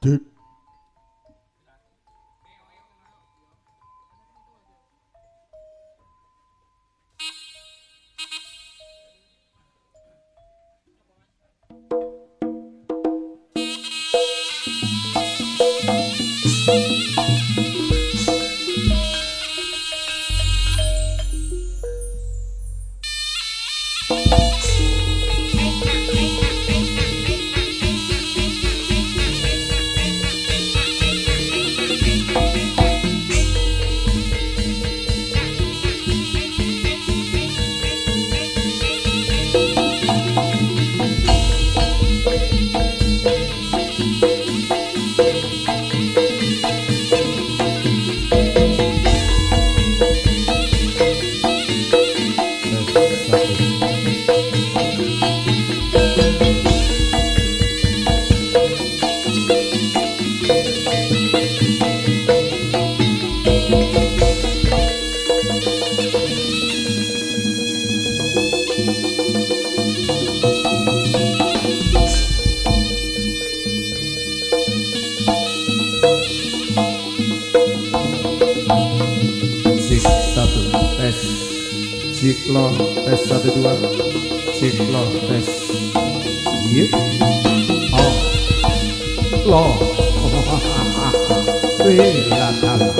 Dik. Ciklo tes 1 2 Ciklo tes yuk oh lo wilatala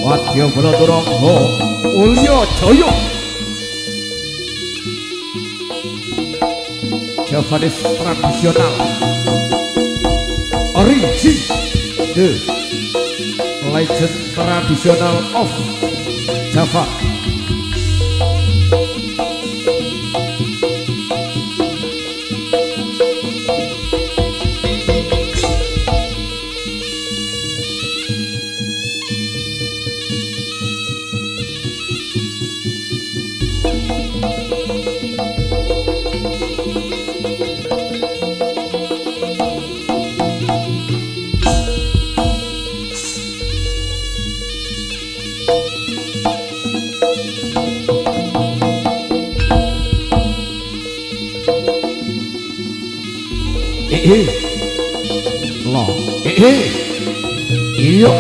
wadya Balaturangga ulya jaya Javanese tradisional origin the legend tradisional of Java. Lo iyo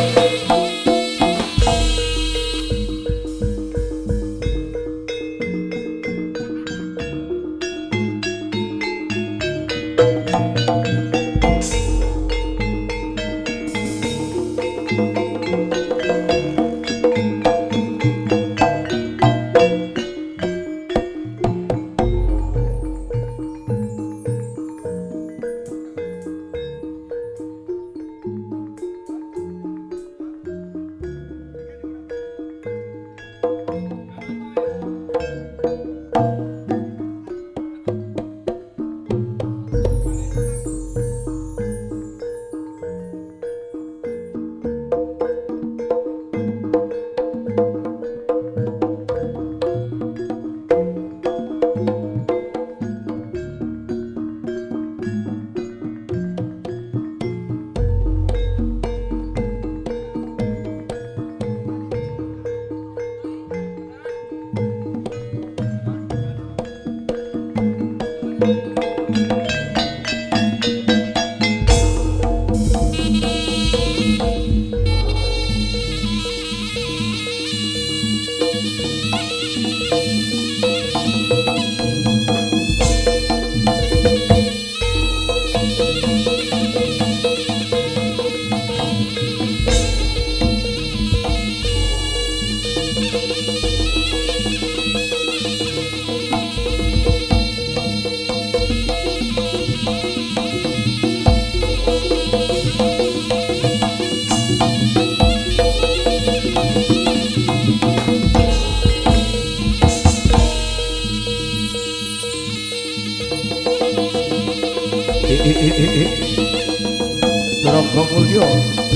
Durangga mulya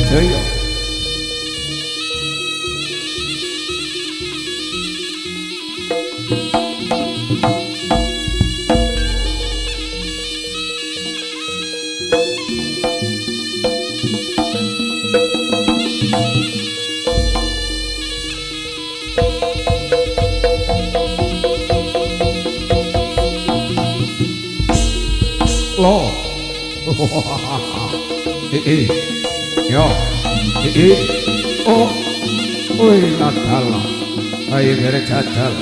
jaya lo Yo. Oh. Wih ladala. Ayo derek jajal.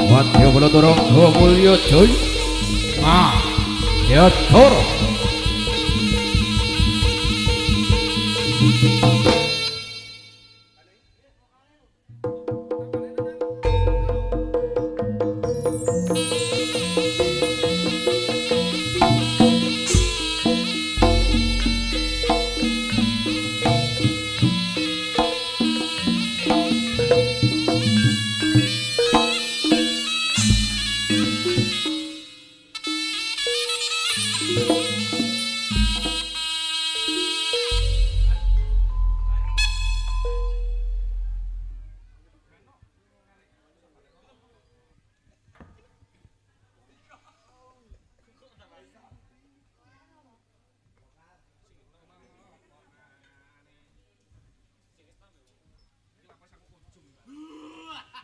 Wadya Baladara mulya jaya. Ah. Ya toro.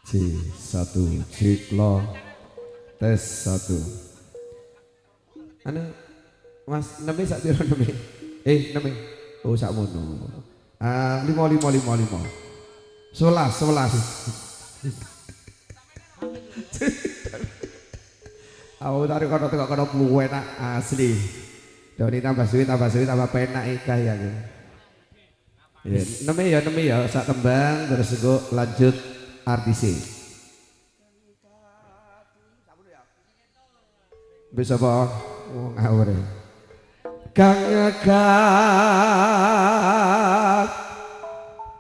C1 Ciklo tes 1 anu mas nemi sak piro nemi nemi oh sak mono 5 aku tarik kono teko kono pluwe enak asli doni tambah suwi tambah penak ikah ya nemi ya sak tembang terus engko lanjut artisi bisa apa ngawur kang ngegak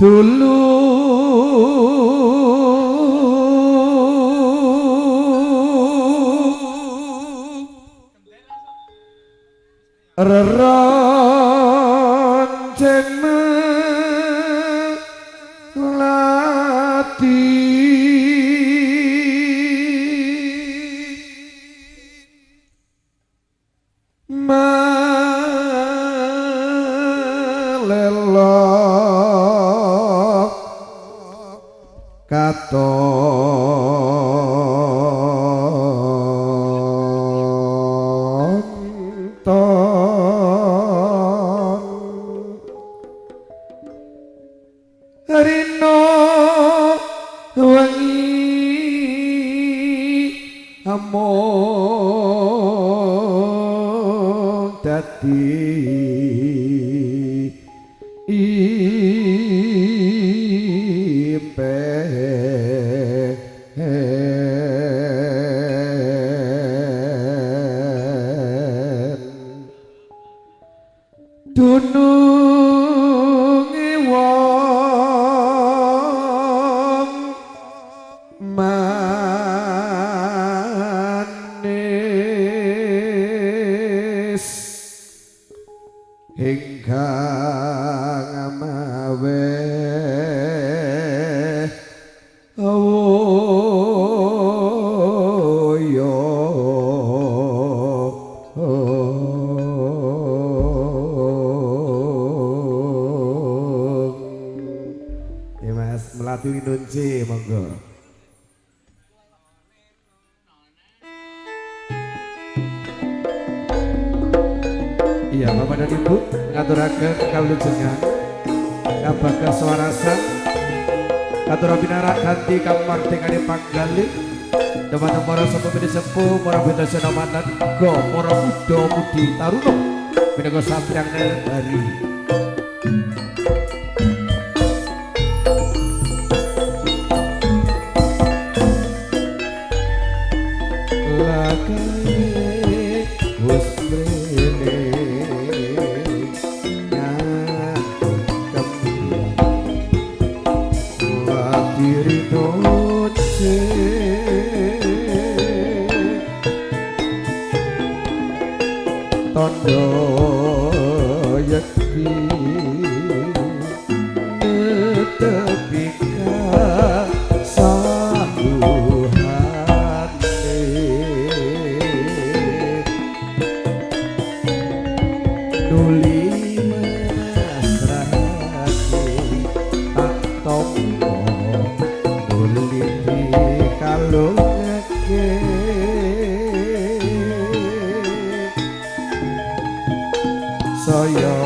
dulu reronceng melelok katon rino wengi among dadi dunungi wong manis ingkang mawe Melati Nunci monggo. Iya Bapak dan Ibu ngaturaken kawilujengan kabaga swarasan katur binara kanthi kamardikane panggalih dhumateng para sepuh sepuh para bidasana mantan go para muda mudi taruna minangka sabyang hari tondo yakti netepika saluhane nuli masrahake tak tompo nuli kalungake saya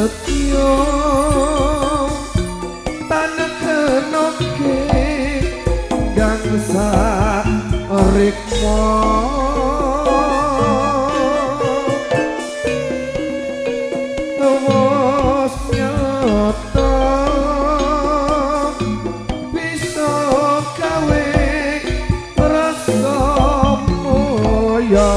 prasetyo tanekenoke gangsa rikma wis nyata bisa gawe rasa moya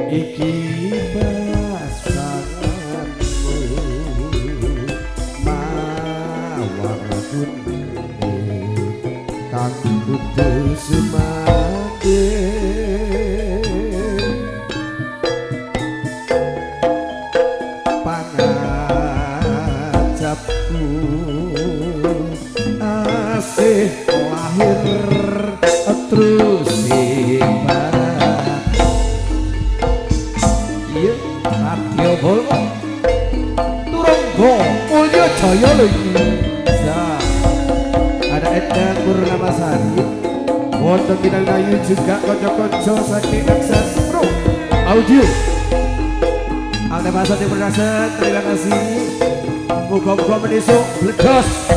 iki pasanganmu mawar kuning kang kudu semade pangajapku asih lahir terus ibarat iya Artio Bolmo Turonggo Mulya Jaya lho iki ada Edda Purnamasari wonten bidang kayu juga konco-konco saking Akses Pro Audio Ante Pasar Timur Raset terima kasih muga-muga menisuk bledos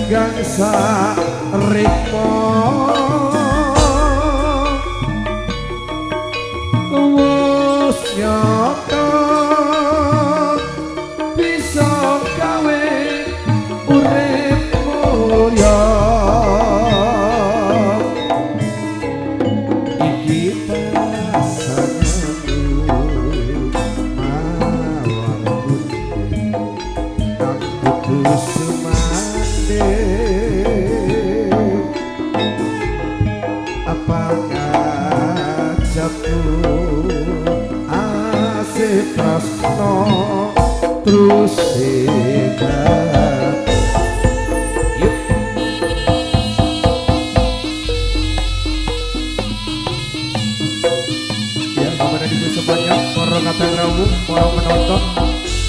gangsa rikma wis nyata bisa gawe urip mulya iki pasanganmu mawar kuning kang kudu semade apakah jatuh asih prasno terus sekat yuk ya kepada ibu semuanya para katang rawu para menonton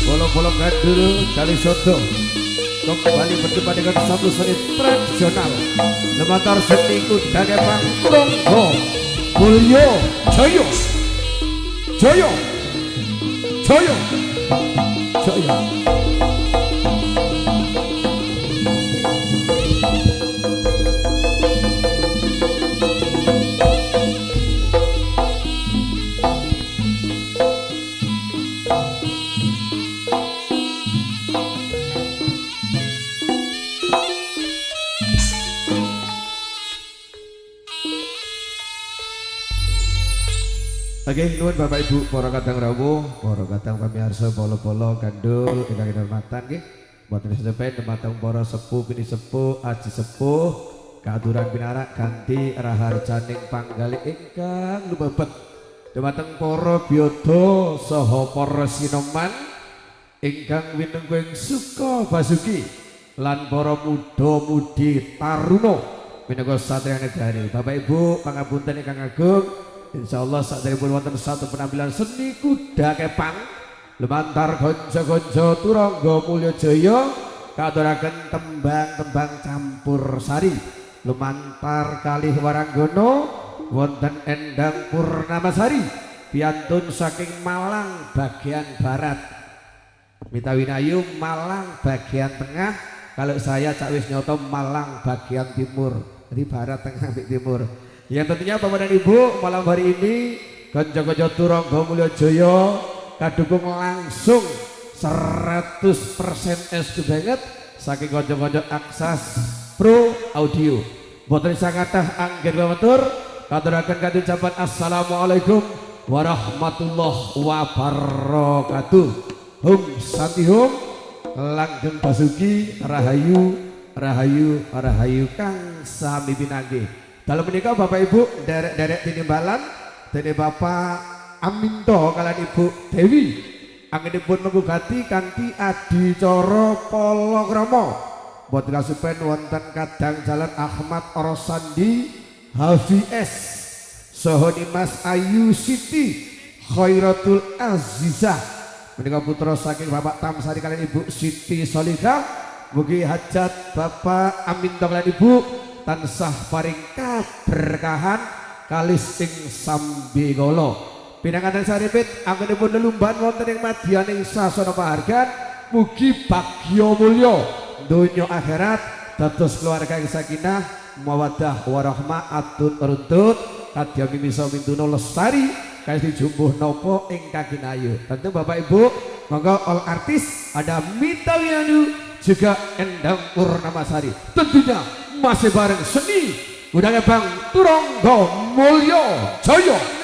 bolong-bolong gadul kali soto kembali berjumpa dengan satu seni tradisional Lemantar seni Kudagepang Turonggo Mulya Jaya Jaya Jaya Jaya Oke, nuwun Bapak Ibu, para kadang rawuh, para kadang pamirsa polo-polo gandul ingkang kinurmatan nggih. Mboten sedepen dumateng para sepuh pini sepuh, aji sepuh, kaaturan pinarak ganti raharjaning panggalih ingkang lumebet. Dumateng para biyada saha para sinoman ingkang winengking suka basuki lan para muda-mudi taruna minangka satriya negari. Bapak Ibu pangapunten ingkang agung. Insyaallah saderepun wonten satu penampilan seni Kudagepang lumantar konco-konco Turonggo Mulya Jaya katuraken tembang-tembang campur sari lumantar kalih waranggono wonten Endang Purnamasari piantun saking Malang bagian barat Mitawinayu Malang bagian tengah kalau saya Cak Wisnyoto Malang bagian timur jadi barat tengah timur yang tentunya Bapak dan Ibu malam hari ini Konco-konco Turangga Mulya Jaya kadukung langsung 100% SQ banget saking konco-konco Aksas Pro Audio boten sangatah anggen matur katuraken kanthi ucapan assalamualaikum warahmatullahi wabarakatuh. Hum santi hum langgeng basuki rahayu rahayu rahayu kang sami pinanggih. Dalam menikah Bapak Ibu derek-derek tinimbalan dene Bapak Aminto kalian Ibu Dewi anggenipun menggugati kanthi adicara palakrama boten kasupen wonten kadang jalan Ahmad Orosandi Hafiz saha Mas Ayu Siti Khairatul Azizah menika putra saking Bapak Tamsari kalian Ibu Siti Solihah mugi hajat Bapak Aminto kalian Ibu tansah paring kaberkahan kalis ing sambigala pinanganten saripit anggenipun lelumban wonten ing madyaning sasana pahargan mugi bagya mulya donya akhirat dados keluarga ing sakinah mawaddah warahmah atut runtut kadya mimisa mintuna lestari kasih jumbuh nopo ing kaginayu. Tentu Bapak Ibu monggo all artis ada Mita Wiyanu juga Endang Purnamasari tentunya masih bareng seni udangnya Bang Turangga Mulya Jaya.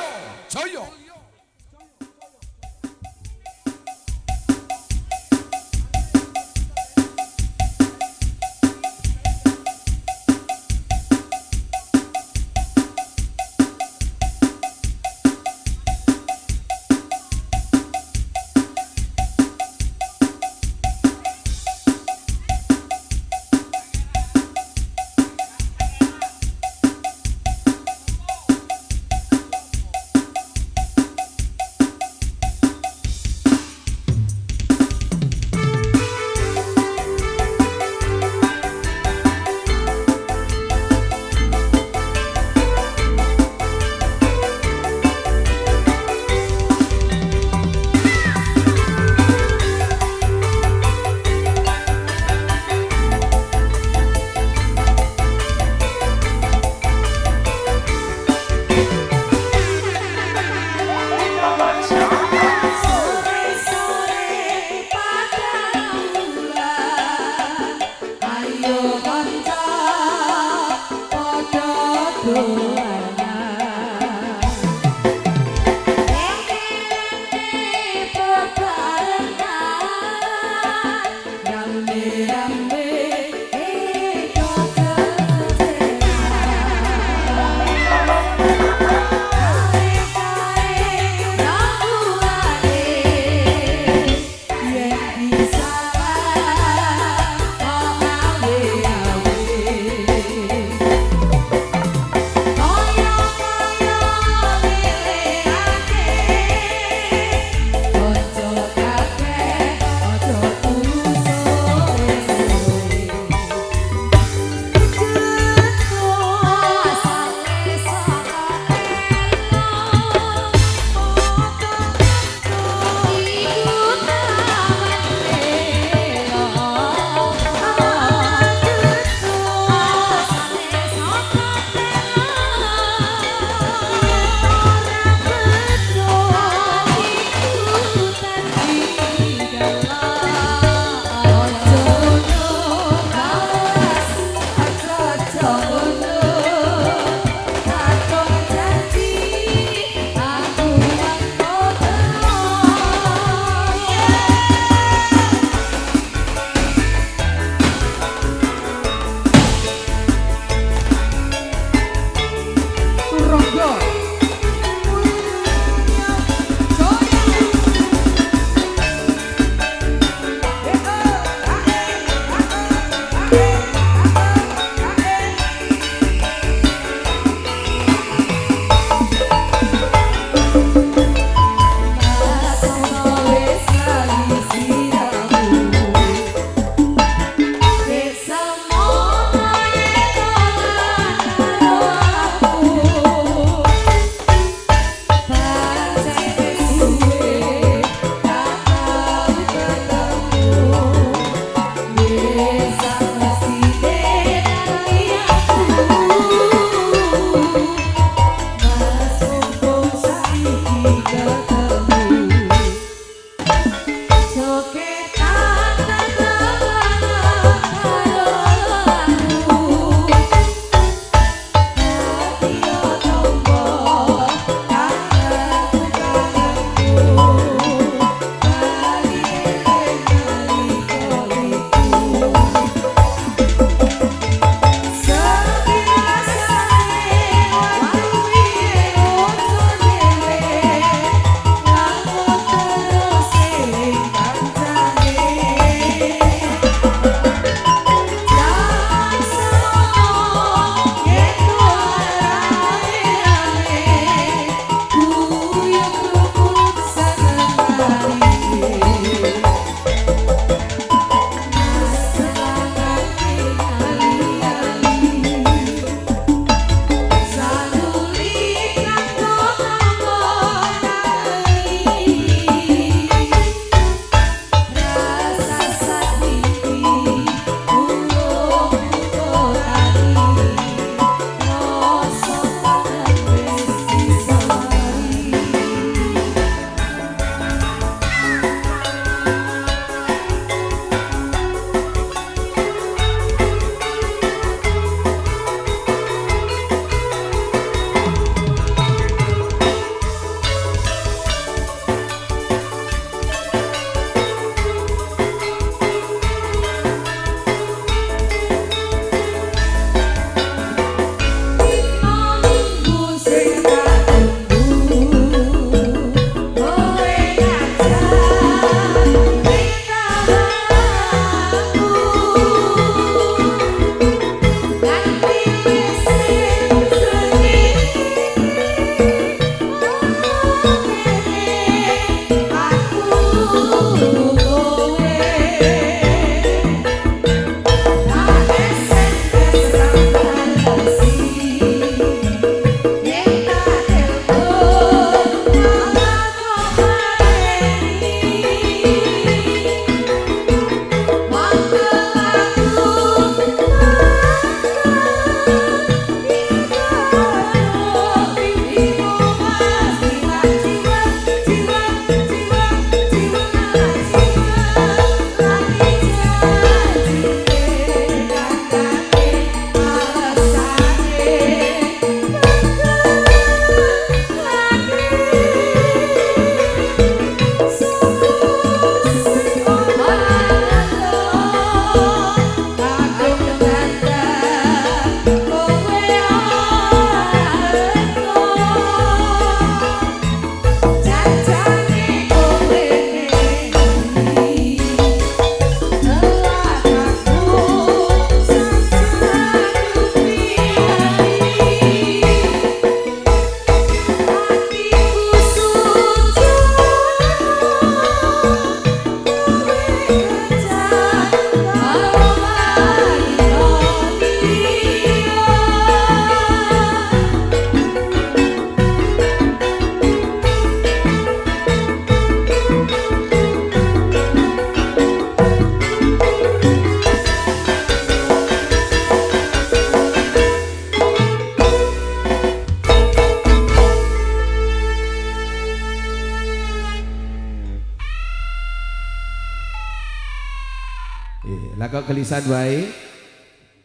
Lah kok gelisan wae.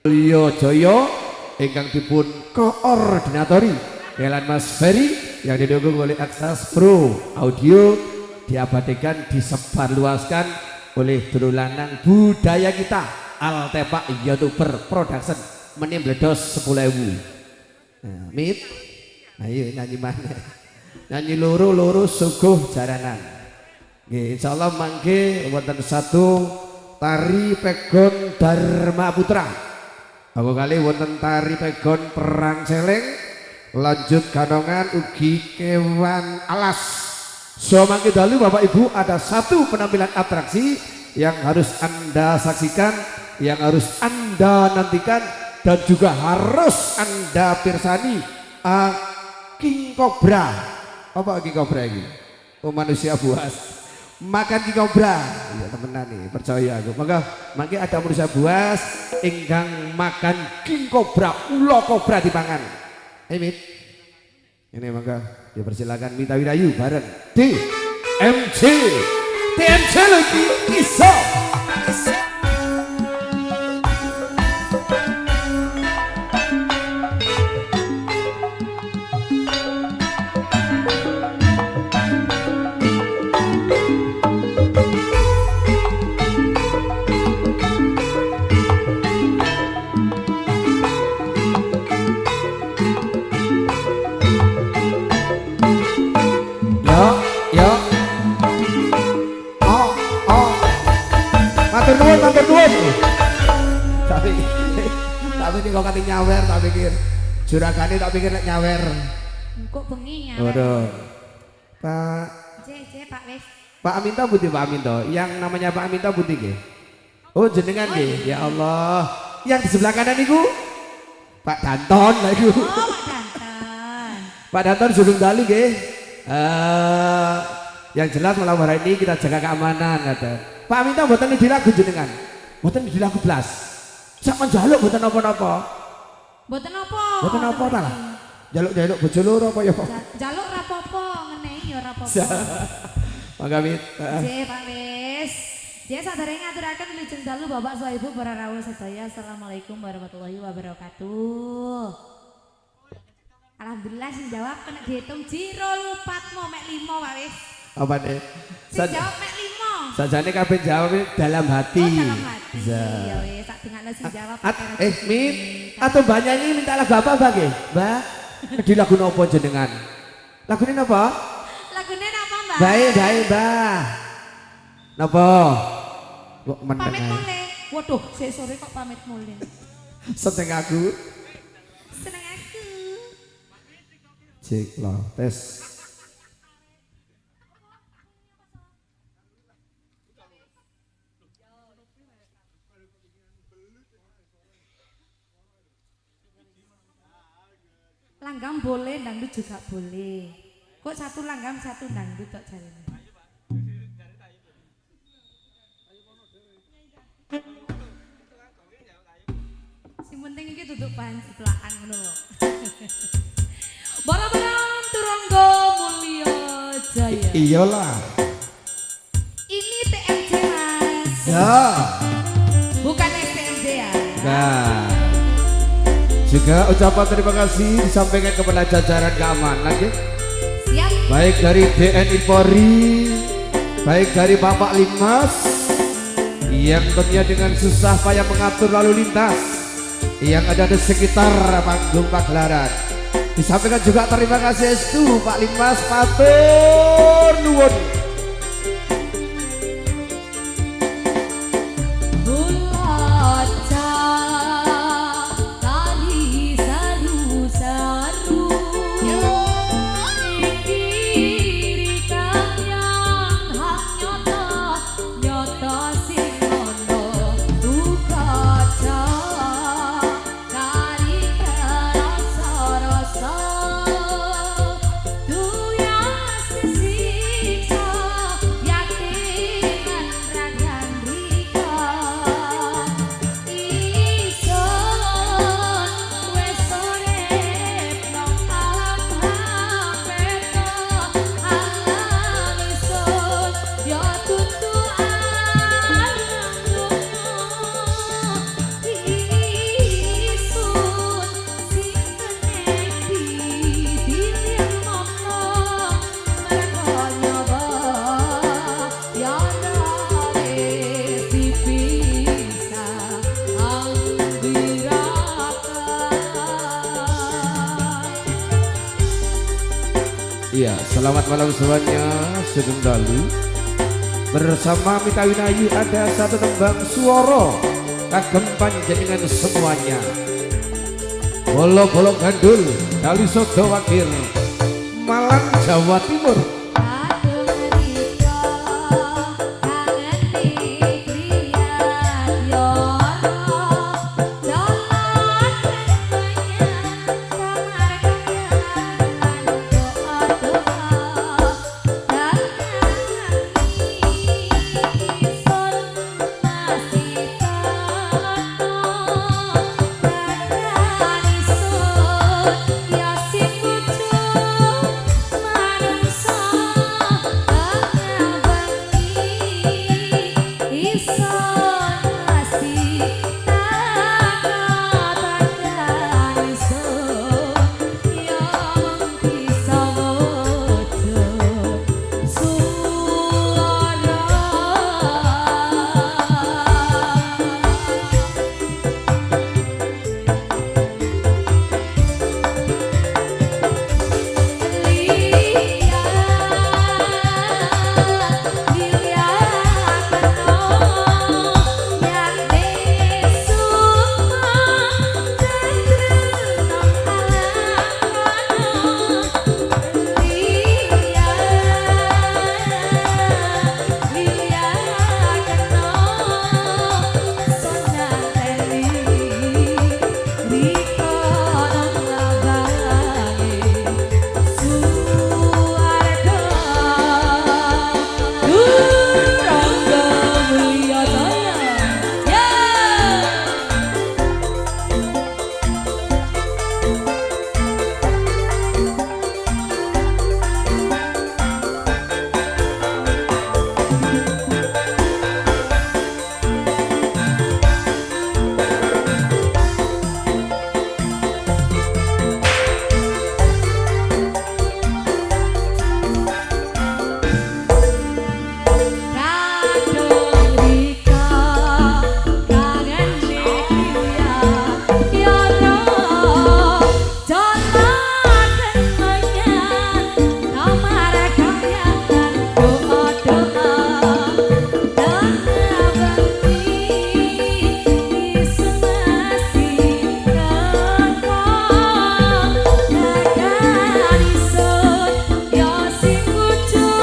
Mulya Jaya ingkang dipun koordinatori kelan Mas Ferry yang didukung oleh Aksas Pro Audio diabadikan disebarluaskan oleh dulur lanang budaya kita Altepak YouTuber Production menim bledos 10.000. Nah, mit. Ayo nyanyi mana? Nyanyi loro suguh jaranan. Nggih insyaallah mangke wonten satu tari pegon Dharma Putra. Aku kali wonten tari pegon perang celeng, lanjut ganongan ugi kewan alas. So mangke dalu Bapak Ibu ada satu penampilan atraksi yang harus Anda saksikan, yang harus Anda nantikan dan juga harus Anda pirsani. King Cobra. Apa King Cobra ini? Oh manusia buas. Makan King Cobra, ya temenan nih percaya aku. Maka ada manusia buas ingkang makan King Cobra, ulo kobra dipangan. Mit, ini maka dipersilakan Mita Wirayu bareng TMC lagi iso. Matur nuwun. Tapi ini kok kate nyawer tak pikir. Juragane tak pikir nek nyawer. Kok bengi nyawer. Waduh. Pak Pak wis. Pak Aminta putih Pak Aminta. Yang namanya Pak Aminta putih nggih. Oh jenengan nggih. Ya Allah. Yang di sebelah kanan niku Pak Danton lha iku. Oh Pak Danton. Pak Danton Sulung Dali nggih. Yang jelas malam hari ini kita jaga keamanan kata. Pak Aminta mboten di lagu jenengan. Mboten di lagu blas. Sak njaluk mboten napa-napa. Mboten napa? Mboten napa ta lah. Jaluk bojo loro apa ya, Pak? Jaluk ra apa-apa, ngenehi ya ra apa-apa. Mangga Mit. Nggih, Pak wis. Nggih sadare ngaturaken wilujeng dalu Bapak saha Ibu para rawuh sedaya. Assalamualaikum warahmatullahi wabarakatuh. Alhamdulillah sing jawab kena dihitung jiro lupatmu mek 5 Pak wis. Apa nih? Sing jawab mek 5. Sajane kabeh jawab dalam hati. Oh, dalam hati. Ya wis, sak dingane sing jawab. Mit, atau Mbak nyanyi minta lagu apa, Mbak nggih? Mbak, di lagu napa jenengan? Lagune napa? Lagune napa, Mbak? Baik, Mbak. Napa? Kok meneng Pamit ae. mulih. Waduh, sik sore kok pamit mulih. Seneng aku. Seneng aku. Cek lo, tes. Langgam boleh, dangdut juga boleh. Kok satu langgam, satu dangdut tok jarene. Sing penting iki duduk panjeplaan ngono lho. Bara-baran Turangga Mulya Jaya. Iyalah. Ini TMJ Mas. Ya. Bukan STMJ ya. Nah. Juga ucapan terima kasih disampaikan kepada jajaran keamanan ya. Siap. Baik dari DNI Polri, baik dari Bapak Limas yang tentunya dengan susah payah mengatur lalu lintas yang ada di sekitar panggung pagelaran. Disampaikan juga terima kasih itu Pak Limas, matur nuwun. Siksa Selamat malam semuanya, Sugeng Dalu. Bersama Mita Winayu ada satu tembang suara kagem panjenengan semuanya. Bolo-bolo gandul Dalu Sodo Wakil Malang Jawa Timur.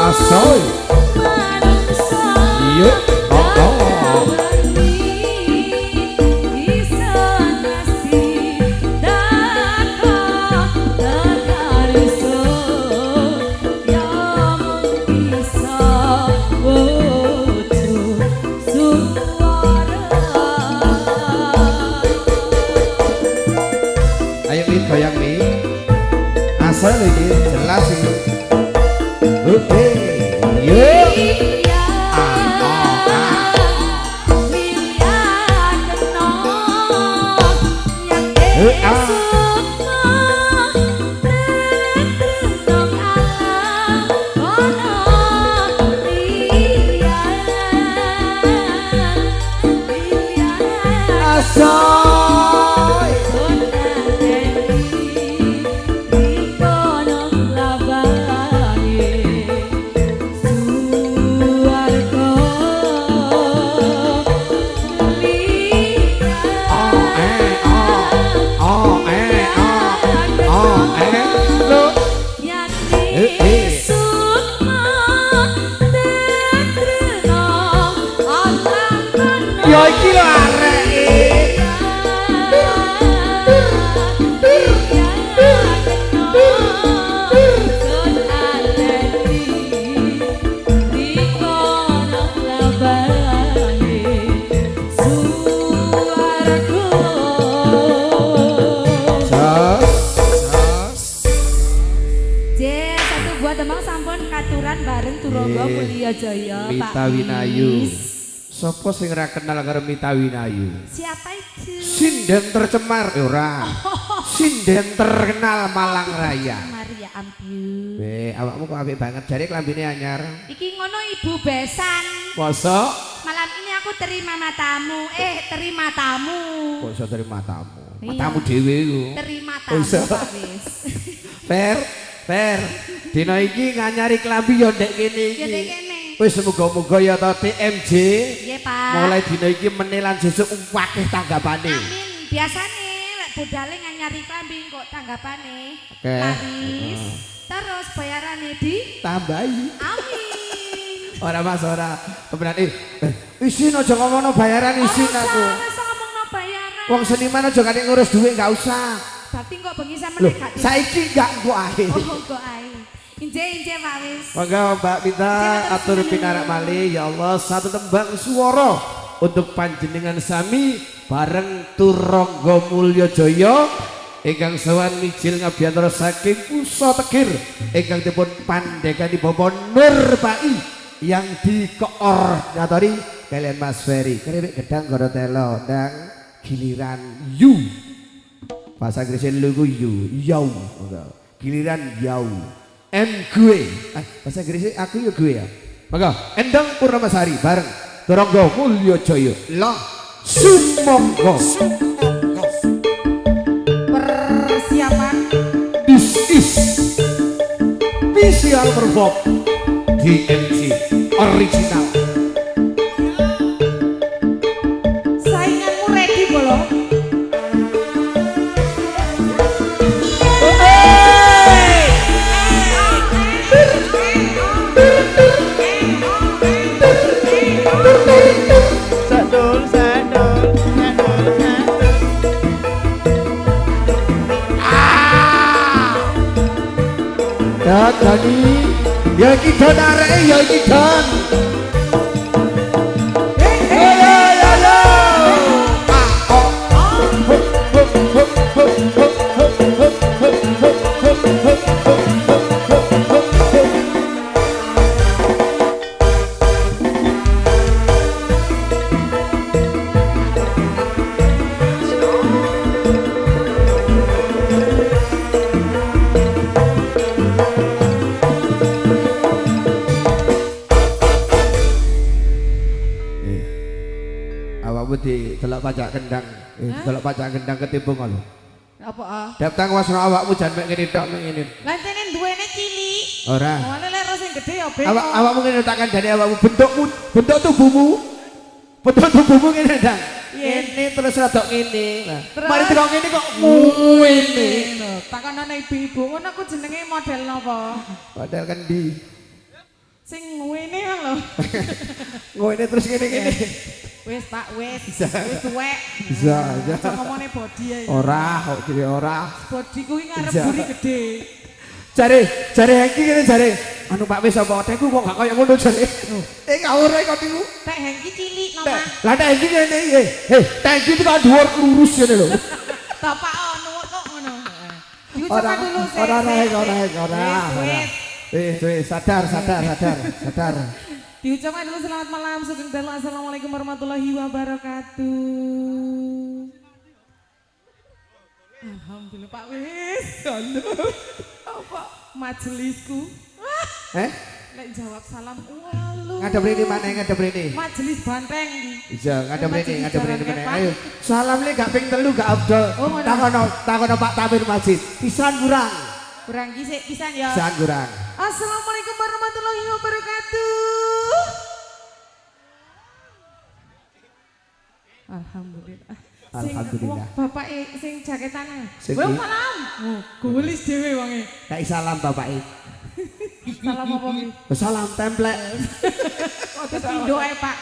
Asoy yuk ayo Mi goyang Mi asal ini jelas ini. Oke, yuk. Yo iki lho arek katuran bareng Turangga Mulia Jaya Mita Winayu. Sopo sing ora kenal karo Mita Winayu? Siapa itu? Sinden tercemar ora. Sinden terkenal Malang Raya. Maria Ampiu. Awakmu kok apik banget jare klambine anyar. Iki ngono Ibu Besan. Masa? Malam ini aku terima tamu. Terima tamu. Kok iso terima tamu? Iya. Tamu dhewe iku. Terima tamu Pak wis. Fer, Fer. Dina iki nganyari klambi yo ndek kene iki. Ya dek kene. Wis muga-muga ya to TMJ. Nggih, Pak. Mulai dina iki menilan sesuk akeh tanggapane. Amin. Biasane lek budale nganyari klambi kok tanggapane. Oke. Laris. Terus bayarane Tambahi. amin. Ora Mas ora. Kebenaran isin aja ngomongno bayaran isin aku. Ora ngomongno bayaran. Wong seniman aja kate ngurus dhuwit enggak usah. Berarti kok bengi sampe Loh, gak saiki enggak engko ae. Oh, kok ae. Inje Pak wis. Monggo Mbak Pita atur pinarak malih ya Allah satu tembang swara untuk panjenengan sami bareng Turangga Mulyajaya ingkang sawan mijil ngabiyantara saking Puso Tegir ingkang dipun pandhekani Bapak Nur Pai yang dikoordinatori kalian Mas Ferry keripik gedang gorotelo ndang giliran you bahasa Inggrisnya lu you yau giliran yau gue bahasa Inggrisnya aku ya gue ya maka Endang Purnamasari bareng Turangga Mulyajaya lah sumangga Persiapan this is special perform DMC original sainganmu ready belum? Ya Dani, ya iki don areke ya iki don. Awakmu delok pajak kendang, delok pajak kendang ketimbung lho. Apa ah? Daptang wasra awakmu jan mek ngene tok mek ngene. Lah kene duwene cilik. Ora. Awale lek sing gedhe ya beko. Awakmu ngene tak kandhani awakmu bentuk tubuhmu. Bentuk tubuhmu ngene ndang. Ini terus rada ngene. Mari kok ngene kok ngene. Takonane ibu-ibu ngono aku jenenge model napa? Model kendi. Sing ngene lho. Ngene terus ngene-ngene. Wis Pak, wis tuwek. Bisa aja. Ngomongane body ae. Ora, kok dhewe ora. Body kuwi ngarep buri gedhe. Jare Hengki ngene jare. Anu Pak wis apa teku kok gak kaya ngono jare. Ngawur ae kok niku. Tek Hengki cilik nama. Lah nek Hengki ngene iki. Hengki itu kan dhuwur lurus ngene lho. Bapak nuwun kok ngono. Ora Diucapkan dulu sih. ora. Wis sadar. Diucapkan dulu selamat malam, sugeng dalu. Assalamualaikum warahmatullahi wabarakatuh. Alhamdulillah Pak wis. Apa majelisku? Lek jawab salam walu. Ngadep rene maneh, ngadep rene. Majelis banteng iki. Iya, ngadep rene maneh. Ayo. Salam le gak ping 3 gak afdol. Takono Pak Tamir Masjid. Pisan kurang. Kurang iki sik pisan ya. Pisan kurang. Assalamualaikum warahmatullahi wabarakatuh. Alhamdulillah. Alhamdulillah. Bapak sing jaketane. Sing Wong salam. Gulis dhewe wonge. Kayak salam Bapak Salam apa iki? Salam templek. Terus pindho ae Pak.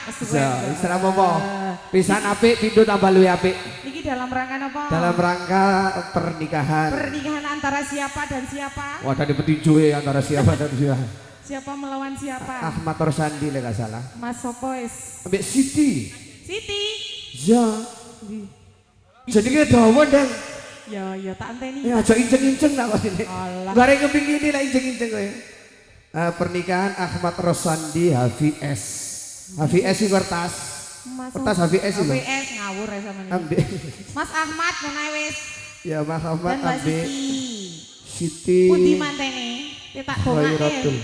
Salam apa? Pisan apik, pindho tambah luwih apik. Iki dalam rangka apa? Dalam rangka pernikahan. Pernikahan antara siapa dan siapa? Wah, tadi petinju antara siapa dan siapa? Siapa melawan siapa? Ahmad Rorsandi lek gak salah. Mas Sopois. Ambek Siti. Siti. Ya. Jadi kita dawa Dang. Ya tak anteni. Ya aja inceng-inceng nak kok ini. Alah. Bareng keping ini lah inceng-inceng kowe. Pernikahan Ahmad Rorsandi HVS. HVS iki kertas. Kertas HVS iki lho. HVS ngawur ya sama ini. Ambek Mas Ahmad ngono wis. ya Mas Ahmad Dan Mbak ambek Siti. Siti. Pundi mantene? Dia tak Khairatul.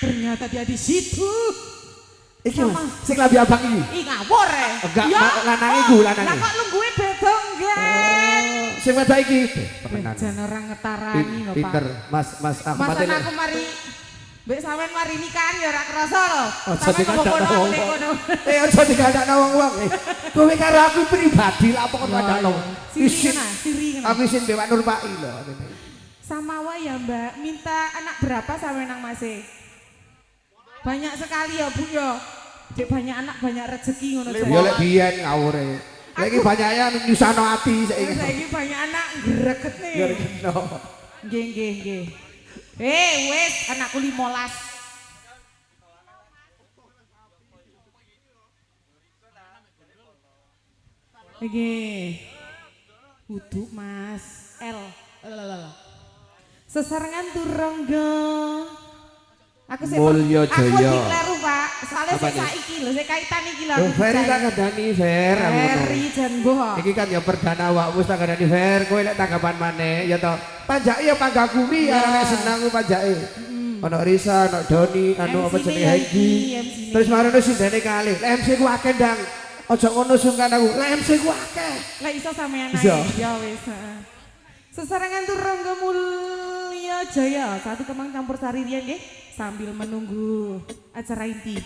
Ternyata dia di situ. Iki Mas, sing lambi abang iki. Ih ngawur ya. Enggak, lanang iku, lanang. Lah kok lungguhe beda enggak? sing wedok iki temenan. Jan orang ngetarani lho, Pak. Pinter, Mas Ahmad. Masa aku mari mbek sampean mari nikahan ya ora kerasa lho. Aja Sampeyan dikandakno ngono wong. ngono. Aja dikandakno wong. Kowe karo aku pribadi lah pokok kandakno. Siri kena. Aku isin Mbak Nur Pai lho. Sama wae ya, Mbak. Minta anak berapa sampean nang Mase? Banyak sekali ya, Bu ya. Dek banyak anak banyak rezeki ngono Ya lek biyen ngawure. Lagi banyaknya nyusano ati saiki. Saiki banyak anak greget nih. Nggih. Wes anakku 15. Nggih. Kudu Mas L. Sesarengan Turangga. Aku Mulya Jaya. Aku dikleru, Pak. Soalnya saya saiki lho, saya kaitan iki lho. Ferry tak ngandani Fer. Ferry jan boh. Iki kan ya perdana awakmu tak ngandani Fer. Kowe lek tanggapan maneh ya to. Panjake ya panggah kuwi ya nek seneng panjake. Ono Risa, ono Doni, ono apa jenenge Henggi. Terus marono sindene kalih. Lek MC ku akeh ndang. Aja ngono sungkan aku. Lek MC ku akeh. Lek iso sampean ae. Ya wis, heeh. Sesarengan Turangga Mulya Jaya, satu kemang campur sari riyen nggih sambil menunggu acara inti.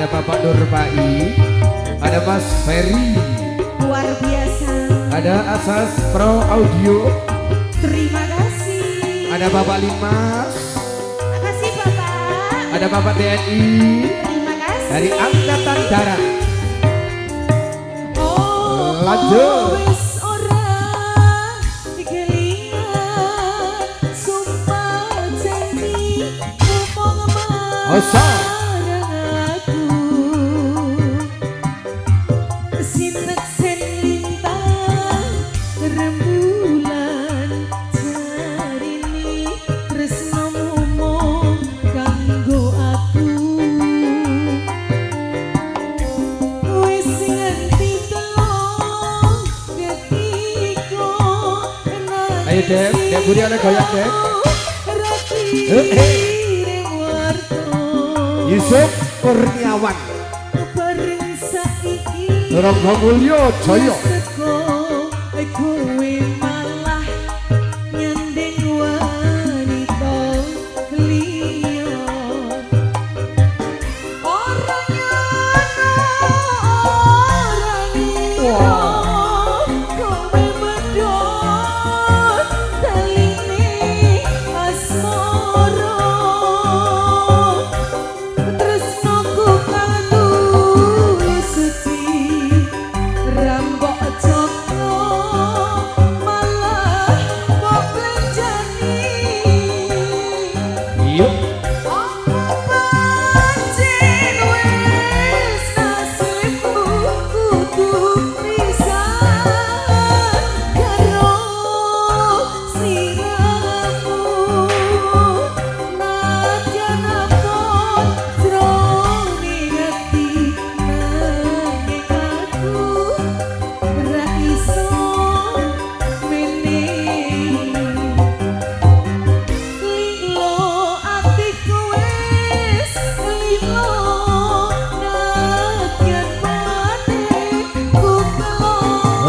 Bapak Nur Pai, ada Mas Ferry, luar biasa. Ada Asas Pro Audio, terima kasih. Ada Bapak Limas, terima kasih Bapak. Ada Bapak TNI, terima kasih. dari Angkatan Darat. Oh, lanjut. Osok. Sinek sen lintang rembulan jari Ayo Dek, Dek Budi oleh goyang Dek. Yusuf Kurniawan Rangga Mulya Jaya. Kowe malah nyandeng wanita liya. Orangnya kowe medhot taline asmara. Tresnaku kalulus suci rambok Joko malah kok lenjani. Iya. Aku pancen wis nasibku kudu pisah karo sliramu. Nadyan apa jroning ati nanging aku ra iso meneh. Lilo atiku wis lilo nadyan maneh ku keloro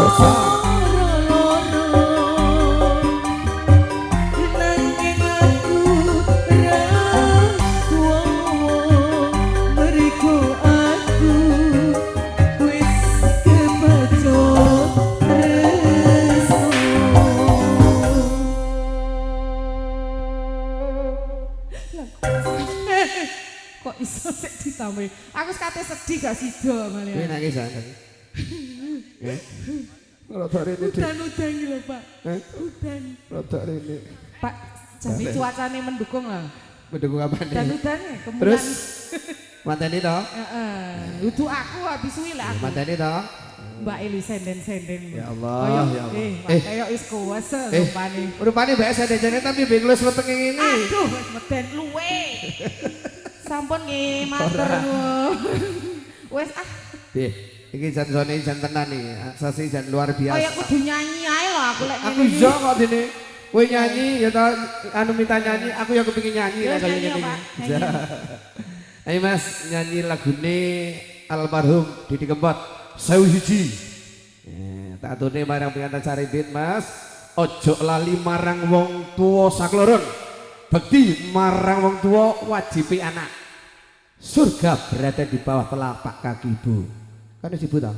nanging aku ra kuwowo mriku aku wis kebacut tresno. Kok iso sik ditambahi? Aku sekate sedih gak sida Kowe malah. nangis ah. Eh? Rada rene Dek. Udan-udan iki lho, Pak. Eh? Udan. Rada rene. Pak, jadi cuacane mendukung lah. Mendukung apa nih? Dan-udannya kemudian. Terus manteni toh? Heeh. Udu aku habis suwi lah aku. Manteni toh? Mbak Eli senden-senden. Ya Allah, ya Allah. Kayak wis kuwasa rupane. Rupane mbak sedejane tapi binglus wetenge ngene. Aduh, wis meden luwe. Sampun nggih, matur nuwun. Wes Piye? Iki jan sone jan tenan iki. Sasi jan luar biasa. kaya kudu nyanyi ae lho aku lek Aku iya kok dene. Kowe nyanyi ya ta anu minta nyanyi, aku ya kepengin nyanyi Ya, lah kaya nyanyi, ngene Pak, iki. nyanyi. Ayo Mas, nyanyi lagune almarhum Didi Kempot, Sewu Siji. Tak atune marang pengantin Saribit Mas, ojo lali marang wong tuwa sakloron. Bekti marang wong tuwa wajibi anak. Surga berada di bawah telapak kaki ibu. Kan ibu toh?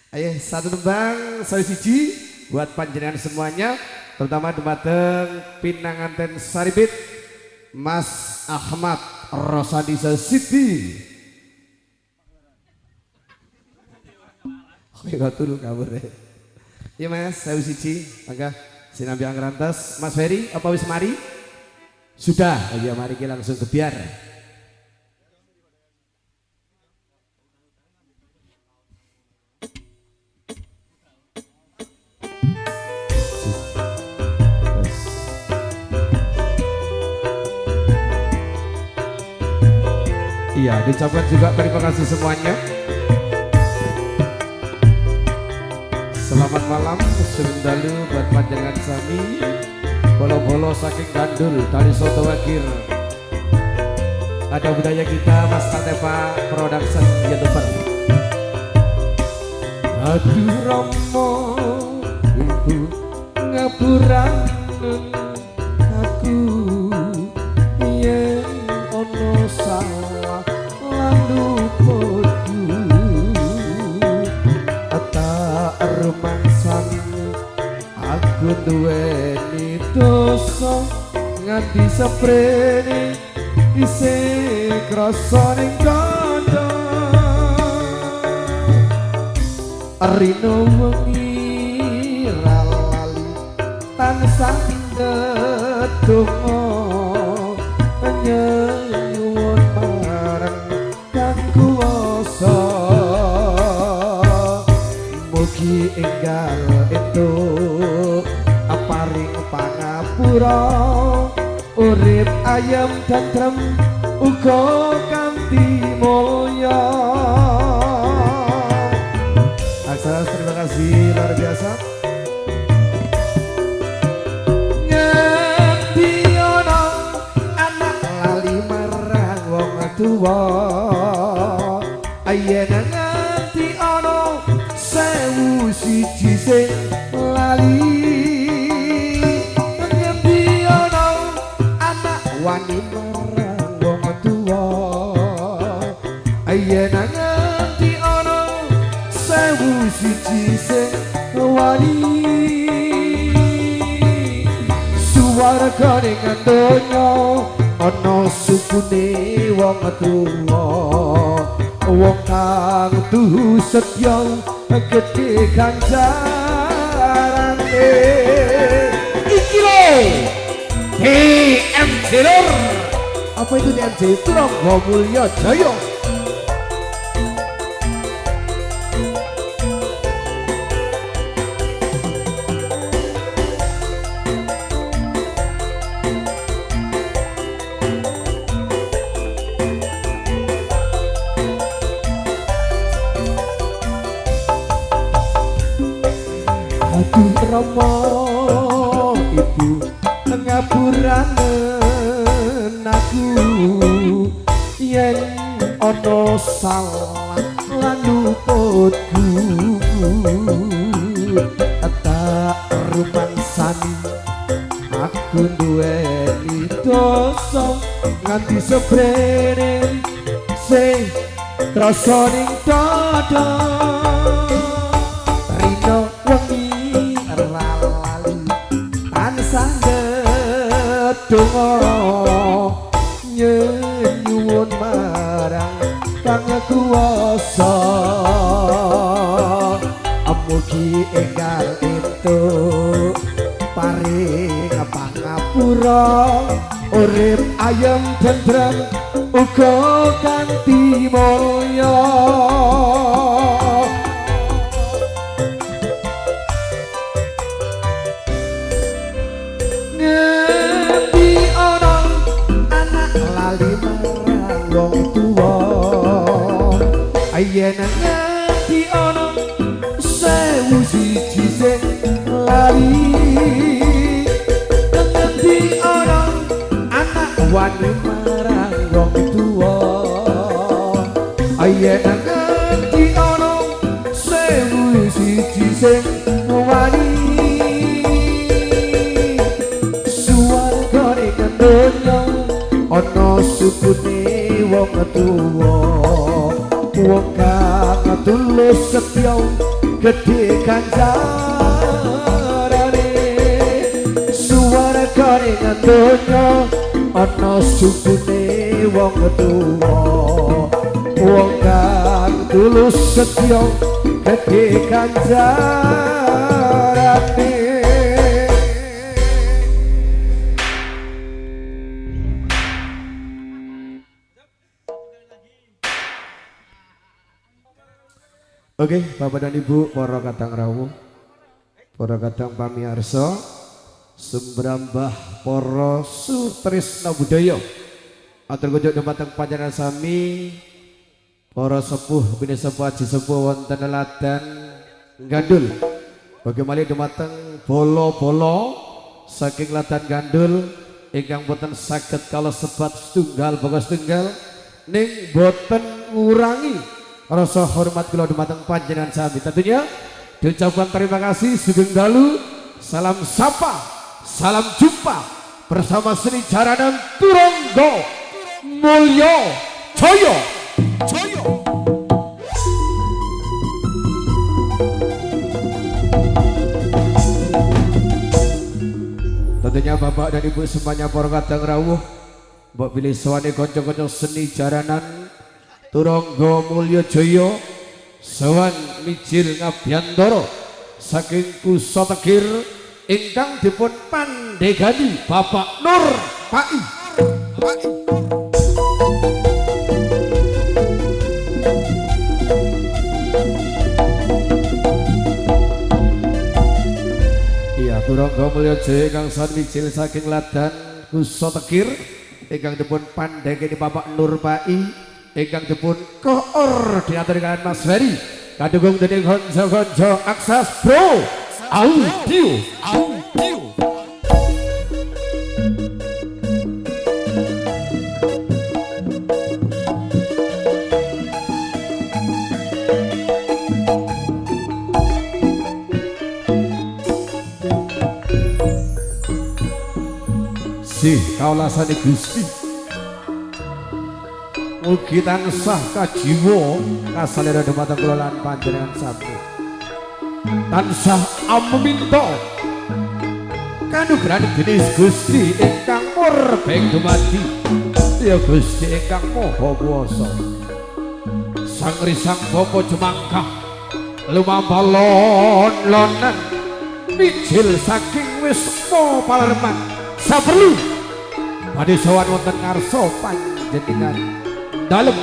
Ayo satu tembang Sewu Siji buat panjenengan semuanya, terutama dumateng pinanganten Saribit Mas Ahmad Rosadi Siti. Oke, gatul kabur ya. Iya Mas, Sewu Siji, mangga sinambi angrantes. Mas Ferry, apa wis mari? Sudah, ya mari kita langsung ke biar. Iya, diucapkan juga terima kasih semuanya. Selamat malam, Sundalu buat panjangan sami. Bolo-bolo saking Gandul dari Soto Wakir. Ada budaya kita Mas Katepa Production YouTuber. Aduh Romo, ibu ngapuran aku yen ono salah lalu podu tak rumangsan aku duweni dosa nganti seprene isih krasa ning dada rino wengi lali tansah ndedonga nyuwun marang Kang Kuwasa mugi enggal entuk paring pangapura urip ayem tentrem uga kanthi mulya. Akses terima kasih luar biasa. tuwa ayen nganti ana sewu siji sing lali ngendi ana anak wani marang wong tuwa ayen nganti ana sewu siji sing wali suwarga ning donya ana sukune wong tuwa wong kang tuhu setya gedhe ganjarane iki lho DMJ lur apa itu DMJ Turangga Mulya Jaya Aduh Rama ibu ngapuranen aku yen ana salah lan luputku tak rumangsani aku duweni dosa nganti sebrene sing krasa ning dada rino wengi lali tansah ndedonga nyuwun marang kang kuwasa amugi enggal entuk paring pangapura urip ayem tentrem uga kanthi mulya wong tuwa ayen nganti ana sewu siji sing lali nganti ana anak wani marang wong tuwa ayen nganti ana sewu siji sing wani suwarga ning donya ana sukune wong tuwa wong kang tulus setya gedhe ganjarane suwarga ning donya ana sukune wong tuwa wong kang tulus setya gedhe ganjarane Oke, Bapak dan Ibu, para kadang rawuh, para kadang pamiarsa, sembrambah para sutresna budaya. Atur kunjuk dumateng panjenengan sami para sepuh bini sepuh aji sepuh wonten Ladan Gandul. Bagi malih dumateng bolo-bolo saking Ladan Gandul ingkang boten saged kala sebat setunggal bangga setunggal ning boten ngurangi rasa hormat kula dumateng panjenengan sami. Tentunya diucapkan terima kasih sugeng dalu, salam sapa, salam jumpa bersama seni jaranan Turangga Mulya Jaya. Tentunya Bapak dan Ibu semuanya para kadang rawuh, mbok pilih sawane kanca-kanca seni jaranan Turangga Mulya Jaya sawan mijil ngabyantara saking Kusa Tegir ingkang dipun pandhegani Bapak Nur Pai. Iya, Turangga Mulya Jaya ingkang sawan mijil saking Ladan Kusa Tegir ingkang dipun pandhegani Bapak Nur Pai ingkang dipun koordinator kalian Mas Ferry kadukung dening konco-konco Aksas Bro Audio. Gusti kaulasane Gusti mugi tansah kajiwa kasalira dumateng kula lan panjenengan sami tansah ameminta kanugrahan dening Gusti ingkang murbeng dumadi ya Gusti ingkang maha kuwasa Sang Risang Bapa Jemangkah lumambalon-lonan mijil saking Wisma Palerman saperlu badhe sowan wonten ngarsa panjenengan dalem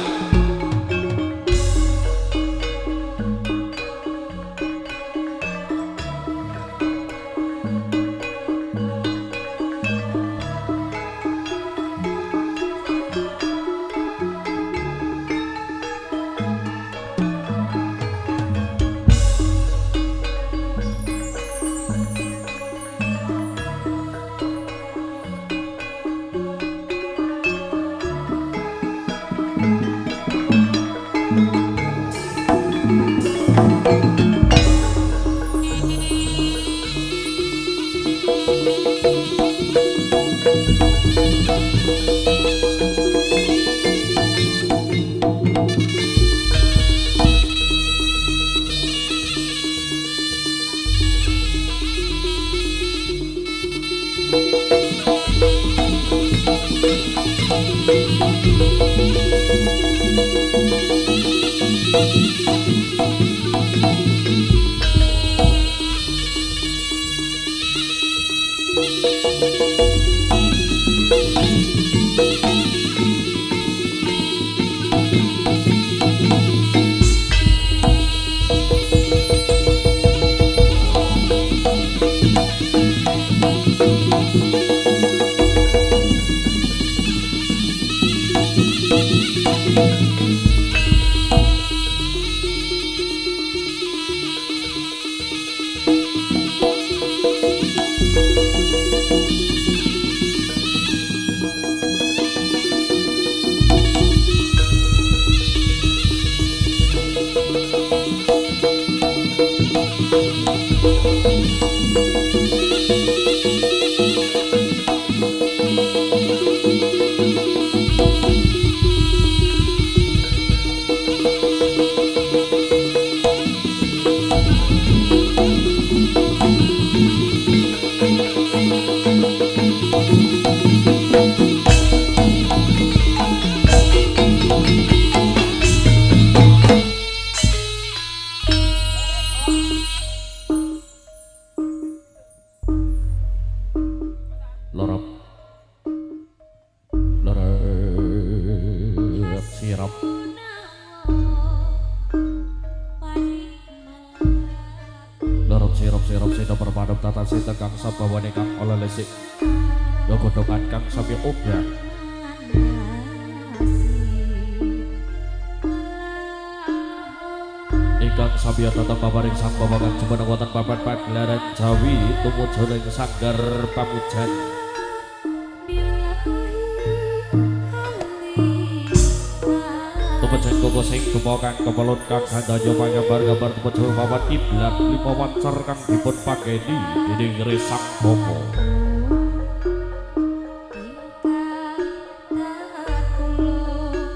kang sabawane kang oleh lesik ya godhongan kang sami obah ingkang sami tatang paparing sang babagan jumeneng wonten papan pagelaran Jawi tumuju ing sanggar pamujan tumejen koko sing dumo kang kemelut kang handanya panggambar-gambar tumuju papan kiblat lima wancer kang dipun pageni dening Risang Bapa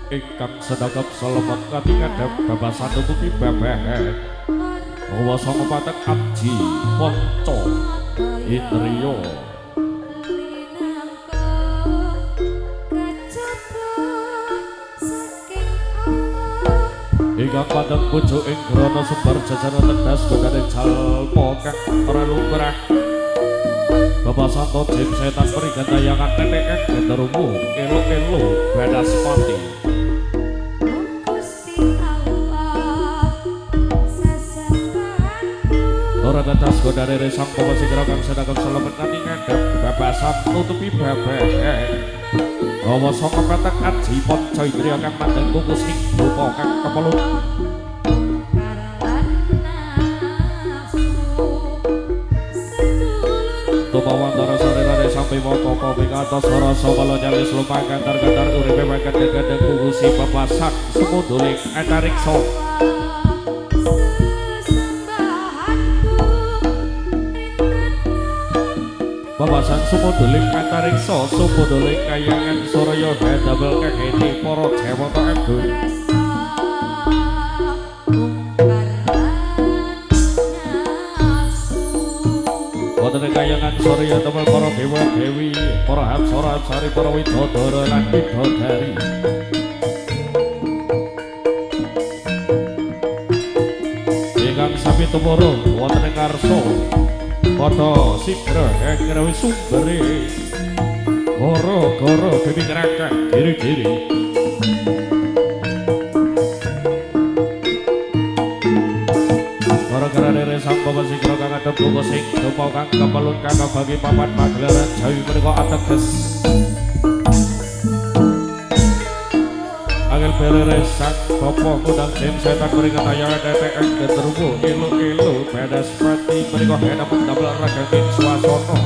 ingkang sedagap selamat kati ngadhep babasan tutupi bebehet bahwa sanga patek abji panca indriya ingkang padhang bojo ing grana sebar jajaran tegas godane jalpa kang ora lumrah babasan tojim setan perigandayangan tetekan genderumu elo-elo badaspati ora dadas godane Risang Bapa Sigra kang sedagap selamet kanthi ngadhep babasan nutupi bebehet bahwa saka petek aji panca indriya kang mandheng kukus ing rupa kang kemelut tumawan dara sarelane sampai moko pingatos rasa kala nyalis lupa gantar-gantar uripe wegedhe-gedhe kukusi pepasak semunduling antariksa Kawasan sumodoling katariksa sumodoling kayangan Surya damel kageti para dewata agung wonten kayangan Surya damel para dewa dewi para hapsara hapsari para widodara lan widodari ingkang sami tumurun wonten ing ngarsa Koto sigra hekrawi sumbere Goro-goro bibi neraka diri-diri Gara-gara dere sang bawa sigra kang adep buku sing Dupa kang kepelun kang bagi papan pagelaran Jawi menika ateges Angel berere sang Bapak kudang sim setan menika tayangan DTN genderuwo ilu-ilu pedas pati menika henapun damel raganging swasana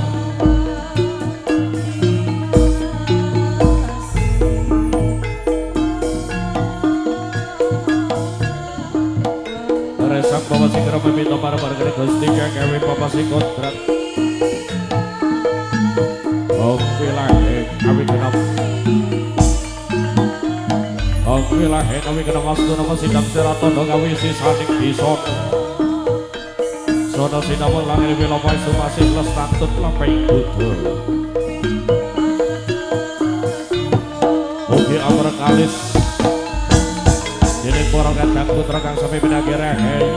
Resang bawa sikra meminta para warga Gusti kang gawe papasi kontrak Wilahe kami genap Wilahe kami genap wastu nama sidang seratono gawi sisaning disono Sono sinamul langir wilopai sumasih lestantut lapai kudu Ugi amrek alis Jadi porong kadang putra kang sami pinagi rahayu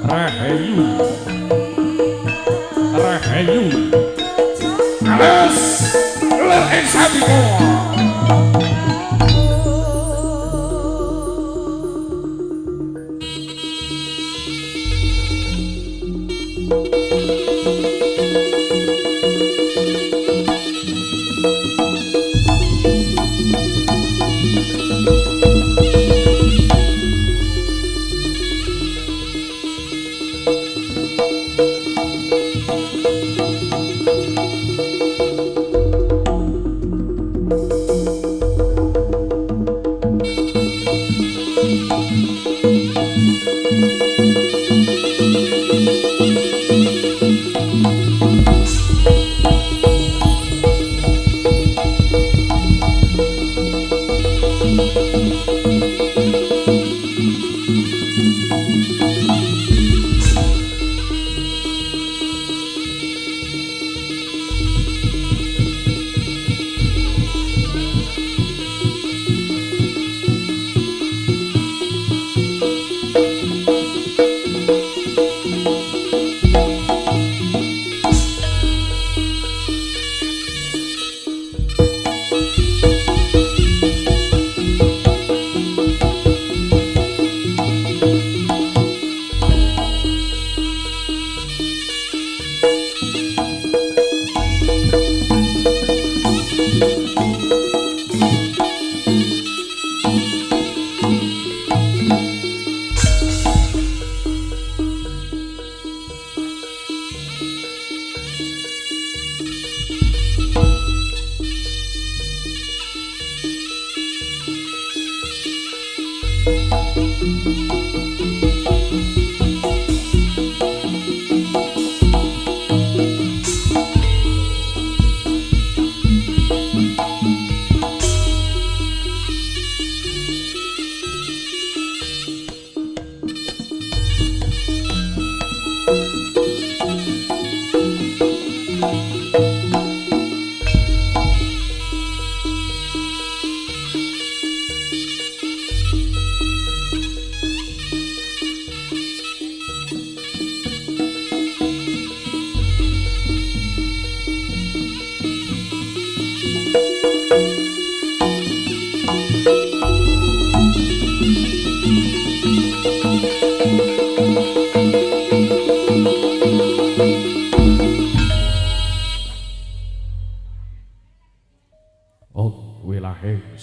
Rahayu Rahayu Alas Ular ing sabiko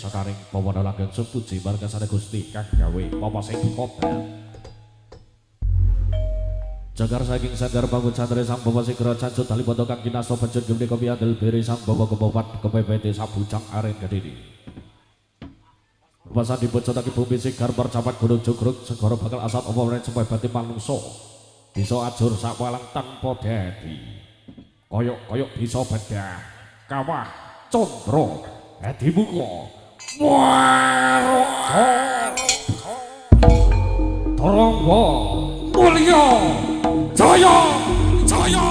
sakaring pawana langgeng sepuji margasane Gusti kang gawe papa sing kodrat jagar saking sadar bangun santri sang bawa sigra cancut tali boto kang kinaso pencut gemde kopi adel beri sang bawa kebapat kepepete sabujang aren kediri Pasan dibocotake bumi sigar percapat gunung jugruk segara bakal asap apa meneh sampai bati manungsa bisa ajur sak walang tanpa dadi koyok bisa bedah kawah condro dibuka waroko Toronggo Mulya Jaya Jaya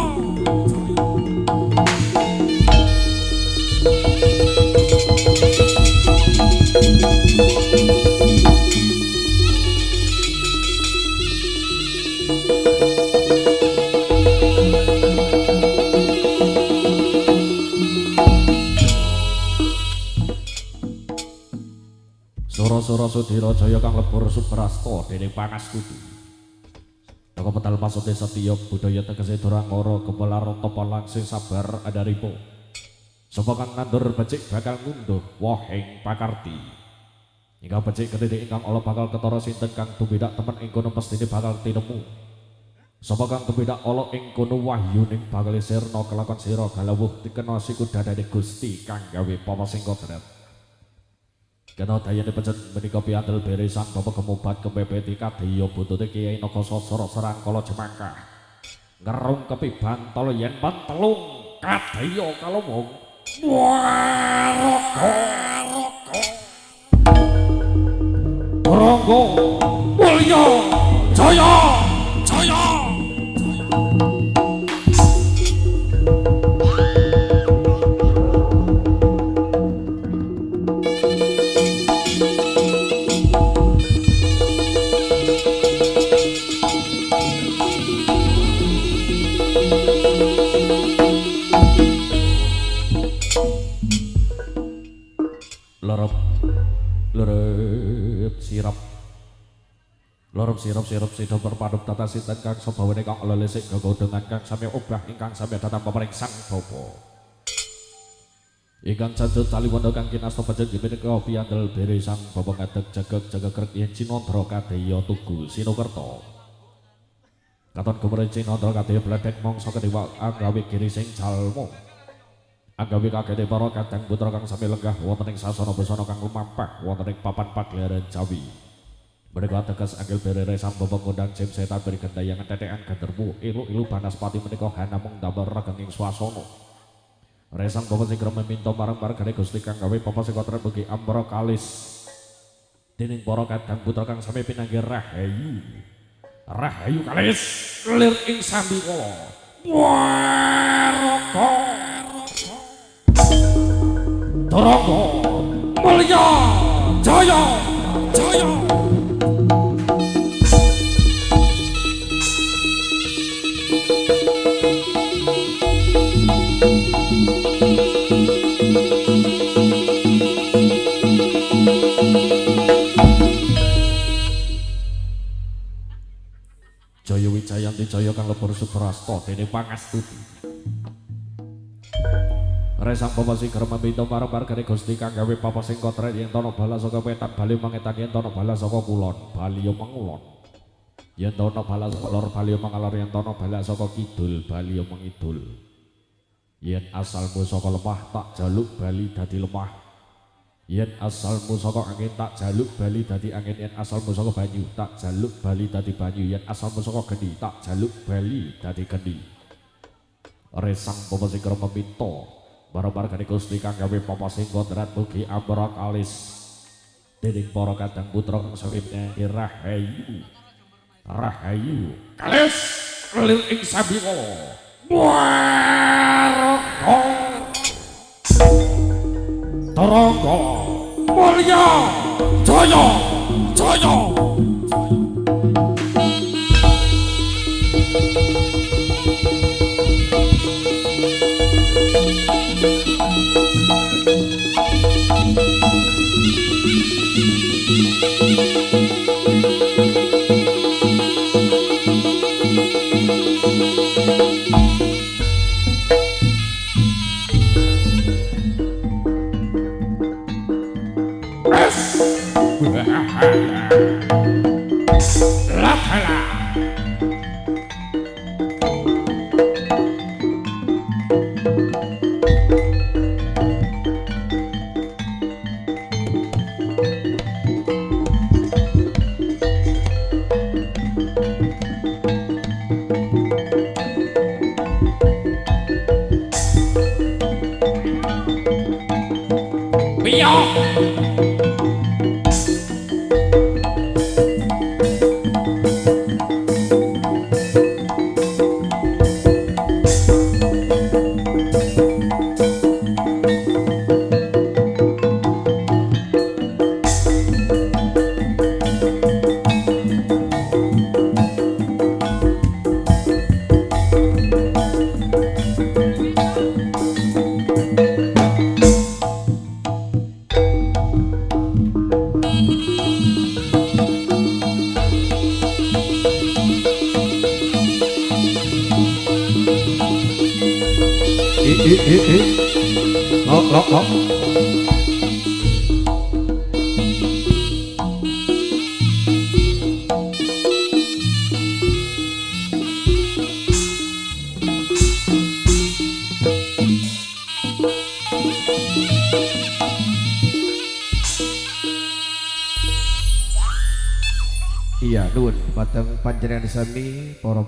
Sura-sura Sudira Jaya kang lebur suprasta dening Pangastuti. Teka pedal maksudé setya budaya tegese Durangara gemelar topa langsing sabar adaripo. Sapa kang nandur becik bakal ngunduh wohing pakarti. Hingga becik kedhedhe ingkang ala bakal ketara sinten kang tumidak temen ing kono mestine bakal tinemu. Sapa kang tumidak ala ing kono wahyuning bakal sirna kelakon sira galawuh dikena siku dadane Gusti kang gawe pawasing kodrat. Kena dayane pencet menika piandel beresan bapak kemubat kepepeti kadya buntute Kiai Nagasasara Serangkala Jemangkah. Ngerung kepi bantol yen pantelung kadya kalomong. Waroko Toronggo Mulya Jaya Jaya Lorep sirap sida perpadup tata sinten kang sabawane kang lelesik gegodhengan kang sami obah ingkang sami datang peparing sang bapa. Ingkang jajut taliwondo kang kinasta pejet menika piandel beresan bapa ngadeg jagag krek yen Cinandra kadya tugu Sinokerto. Katon gumere Cinandra kadya bledek mangsa kedhiwa agawe girising jalma. Agawe kagete para kadang putra kang sami lenggah wonten ing sasana busana kang lumampah wonten ing papan pagelaran Jawi. Mereka tegas anggil berere sang bapak ngundang jim setan beri gendayangan tetekan gendermu ilu-ilu banaspati menika hanamung damel regenging swasana. Resang bapak segera meminta marang-marang gane Gusti kang gawe papa sing kotret mugi amra kalis. Dening para kadang putra kang sami pinanggih rahayu. Rahayu kalis lir ing sambikala. Waroko Toronggo Mulya Jaya Jaya Jaya Wijayanti Jaya kang lebur suprasta dene Pangastuti. Resang papa sing kerem minta marang gane Gusti kang gawe papa sing kotret yen tono bala saka wetan bali mangetan yen tono bala saka kulon bali mangulon. Yen tono bala saka lor bali mangalor yen tono bala saka kidul bali mangidul. Yen asalmu saka lemah tak jaluk bali dadi lemah. Yen asalmu saka angin tak jaluk bali dadi angin. Yen asalmu saka banyu tak jaluk bali dadi banyu. Yen asalmu saka geni tak jaluk bali dadi geni. Resang papa sing kerem meminta barang-barang gane Gusti kang gawe papa sing kodrat mugi amra kalis dening para kadang putra kang sawitne rahayu. Rahayu kalis lir ing sambikala. Waroko Toronggo Mulya Jaya Jaya Piye? Lok. Iya, nuwun, pateng panjenengan sami para